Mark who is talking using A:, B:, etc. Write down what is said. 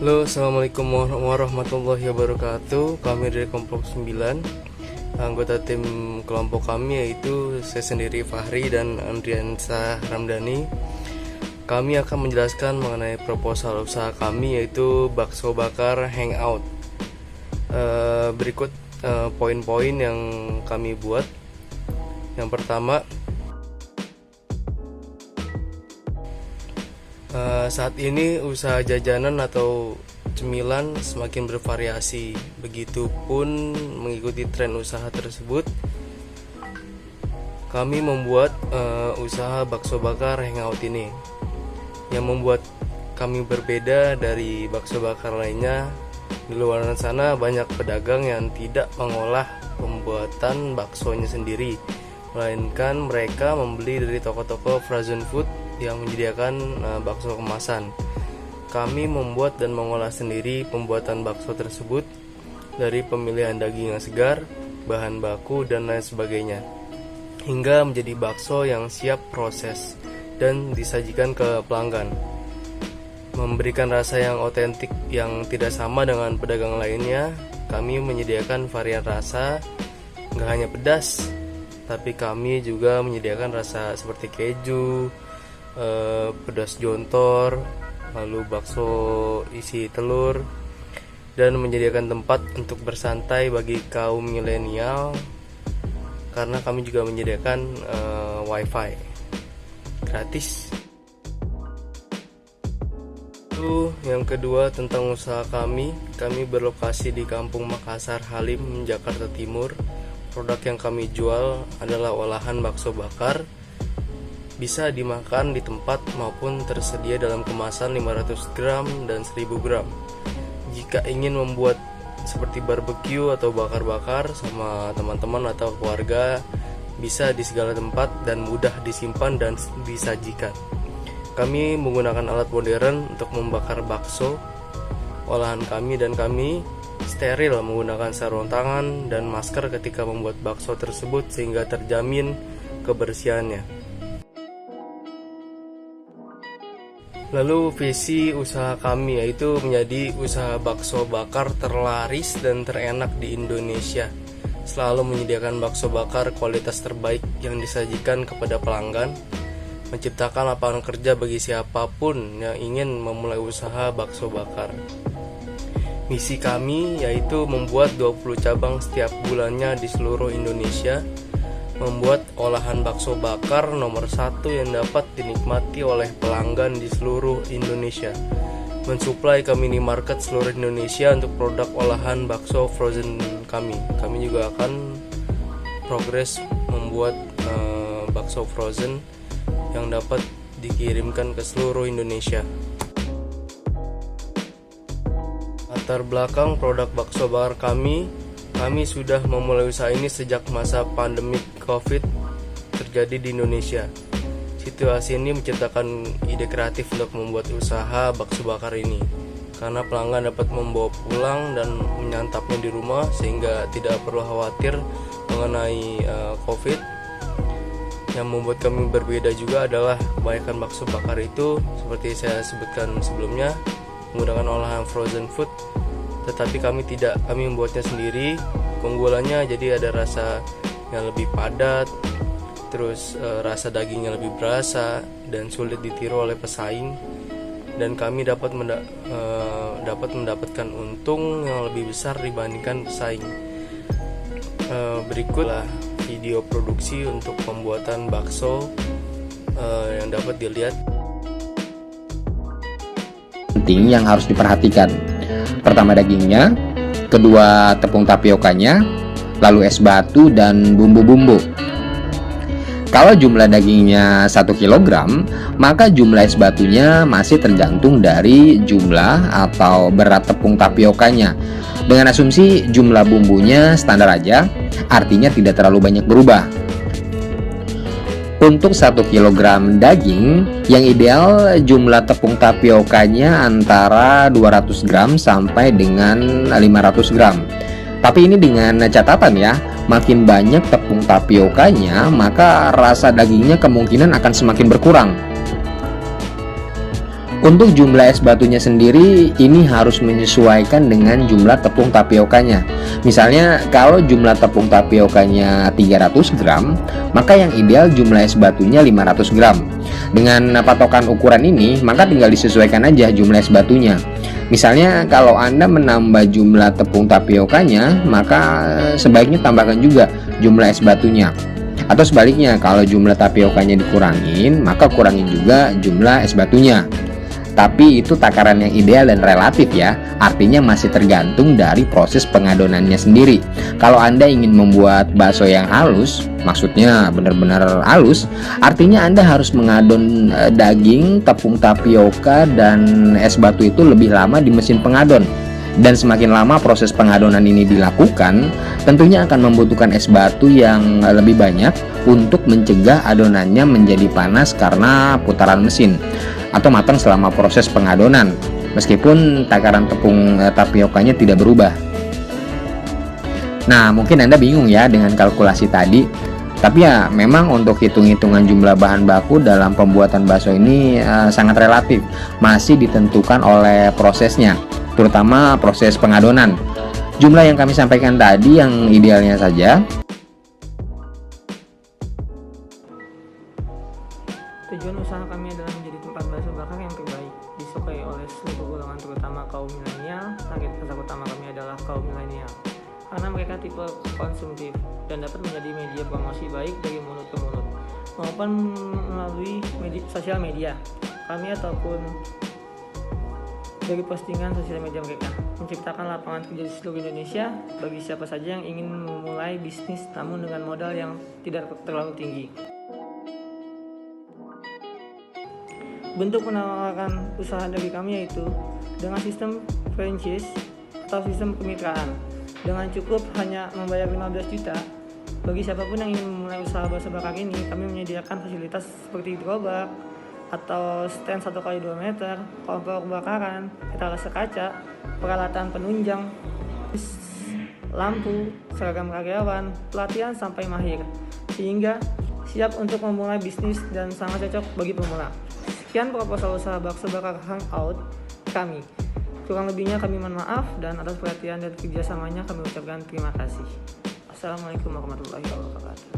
A: Halo, assalamualaikum warahmatullahi wabarakatuh. Kami dari kelompok 9. Anggota tim kelompok kami yaitu saya sendiri Fahri dan Andriansa Ramdhani. Kami akan menjelaskan mengenai proposal usaha kami yaitu bakso bakar hangout. Berikut poin-poin yang kami buat. Yang pertama, saat ini usaha jajanan atau cemilan semakin bervariasi. Begitupun mengikuti tren usaha tersebut, kami membuat usaha bakso bakar hangout ini. Yang membuat kami berbeda dari bakso bakar lainnya, di luar sana banyak pedagang yang tidak mengolah pembuatan baksonya sendiri, melainkan mereka membeli dari toko-toko frozen food yang menyediakan bakso kemasan. Kami membuat dan mengolah sendiri pembuatan bakso tersebut dari pemilihan daging yang segar, bahan baku, dan lain sebagainya, hingga menjadi bakso yang siap proses dan disajikan ke pelanggan. Memberikan rasa yang otentik yang tidak sama dengan pedagang lainnya, kami menyediakan varian rasa, nggak hanya pedas, tapi kami juga menyediakan rasa seperti keju, pedas jontor, lalu bakso isi telur, dan menyediakan tempat untuk bersantai bagi kaum milenial karena kami juga menyediakan wifi gratis. Yang kedua, tentang usaha kami berlokasi di Kampung Makassar Halim, Jakarta Timur. Produk yang kami jual adalah olahan bakso bakar. Bisa dimakan di tempat maupun tersedia dalam kemasan 500 gram dan 1000 gram. Jika ingin membuat seperti barbecue atau bakar-bakar sama teman-teman atau keluarga, bisa di segala tempat dan mudah disimpan dan disajikan. Kami menggunakan alat modern untuk membakar bakso olahan kami, dan kami steril menggunakan sarung tangan dan masker ketika membuat bakso tersebut sehingga terjamin kebersihannya. Lalu visi usaha kami yaitu menjadi usaha bakso bakar terlaris dan terenak di Indonesia. Selalu menyediakan bakso bakar kualitas terbaik yang disajikan kepada pelanggan, menciptakan lapangan kerja bagi siapapun yang ingin memulai usaha bakso bakar. Misi kami yaitu membuat 20 cabang setiap bulannya di seluruh Indonesia, membuat olahan bakso bakar nomor 1 yang dapat dinikmati oleh pelanggan di seluruh Indonesia, mensuplai ke minimarket seluruh Indonesia untuk produk olahan bakso frozen kami. Kami juga akan progres membuat bakso frozen yang dapat dikirimkan ke seluruh Indonesia. Latar belakang produk bakso bakar kami sudah memulai usaha ini sejak masa pandemi COVID terjadi di Indonesia. Situasi ini menciptakan ide kreatif untuk membuat usaha bakso bakar ini, karena pelanggan dapat membawa pulang dan menyantapnya di rumah sehingga tidak perlu khawatir mengenai COVID. Yang membuat kami berbeda juga adalah kebanyakan bakso bakar itu, seperti saya sebutkan sebelumnya, menggunakan olahan frozen food, tetapi kami membuatnya sendiri. Keunggulannya jadi ada rasa yang lebih padat, terus rasa dagingnya lebih berasa dan sulit ditiru oleh pesaing, dan kami dapat mendapatkan untung yang lebih besar dibandingkan pesaing. Berikutlah video produksi untuk pembuatan bakso yang dapat dilihat.
B: Penting yang harus diperhatikan: pertama dagingnya, kedua tepung tapiokanya, lalu es batu dan bumbu-bumbu. Kalau jumlah dagingnya 1 kg, maka jumlah es batunya masih tergantung dari jumlah atau berat tepung tapiokanya. Dengan asumsi jumlah bumbunya standar aja, artinya tidak terlalu banyak berubah. Untuk 1 kg daging, yang ideal jumlah tepung tapiokanya antara 200 gram sampai dengan 500 gram. Tapi ini dengan catatan ya, makin banyak tepung tapiokanya, maka rasa dagingnya kemungkinan akan semakin berkurang. Untuk jumlah es batunya sendiri, ini harus menyesuaikan dengan jumlah tepung tapiokanya. Misalnya, kalau jumlah tepung tapiokanya 300 gram, maka yang ideal jumlah es batunya 500 gram. Dengan patokan ukuran ini, maka tinggal disesuaikan aja jumlah es batunya. Misalnya, kalau Anda menambah jumlah tepung tapiokanya, maka sebaiknya tambahkan juga jumlah es batunya. Atau sebaliknya, kalau jumlah tapiokanya dikurangin, maka kurangin juga jumlah es batunya. Tapi itu takaran yang ideal dan relatif ya, artinya masih tergantung dari proses pengadonannya sendiri. Kalau Anda ingin membuat bakso yang halus, maksudnya benar-benar halus, artinya Anda harus mengadon daging, tepung tapioka, dan es batu itu lebih lama di mesin pengadon. Dan semakin lama proses pengadonan ini dilakukan, tentunya akan membutuhkan es batu yang lebih banyak untuk mencegah adonannya menjadi panas karena putaran mesin atau matang selama proses pengadonan, meskipun takaran tepung tapiokanya tidak berubah. Nah, mungkin Anda bingung ya dengan kalkulasi tadi. Tapi ya memang untuk hitung-hitungan jumlah bahan baku dalam pembuatan bakso ini sangat relatif, masih ditentukan oleh prosesnya, terutama proses pengadonan. Jumlah yang kami sampaikan tadi yang idealnya saja.
C: Tujuan usaha kami adalah menjadi tempat bakso bakar yang terbaik, disukai oleh seluruh golongan terutama kaum milenial. Target pasar utama kami adalah kaum milenial, karena mereka tipe konsumtif dan dapat menjadi media promosi baik dari mulut ke mulut maupun melalui sosial media kami ataupun dari postingan sosial media mereka, menciptakan lapangan kerja di seluruh Indonesia bagi siapa saja yang ingin memulai bisnis namun dengan modal yang tidak terlalu tinggi. Bentuk penawaran usaha dari kami yaitu dengan sistem franchise atau sistem kemitraan. Dengan cukup hanya membayar 15 juta, bagi siapapun yang ingin memulai usaha bakso bakar ini, kami menyediakan fasilitas seperti gerobak atau stand 1x2 meter, kompor bakaran, etalase kaca, peralatan penunjang, lampu, seragam karyawan, pelatihan sampai mahir, sehingga siap untuk memulai bisnis dan sangat cocok bagi pemula. Sekian proposal usaha bakso bakar Hangout kami. Kurang lebihnya kami mohon maaf, dan atas perhatian dan kerjasamanya kami ucapkan terima kasih. Assalamualaikum warahmatullahi wabarakatuh.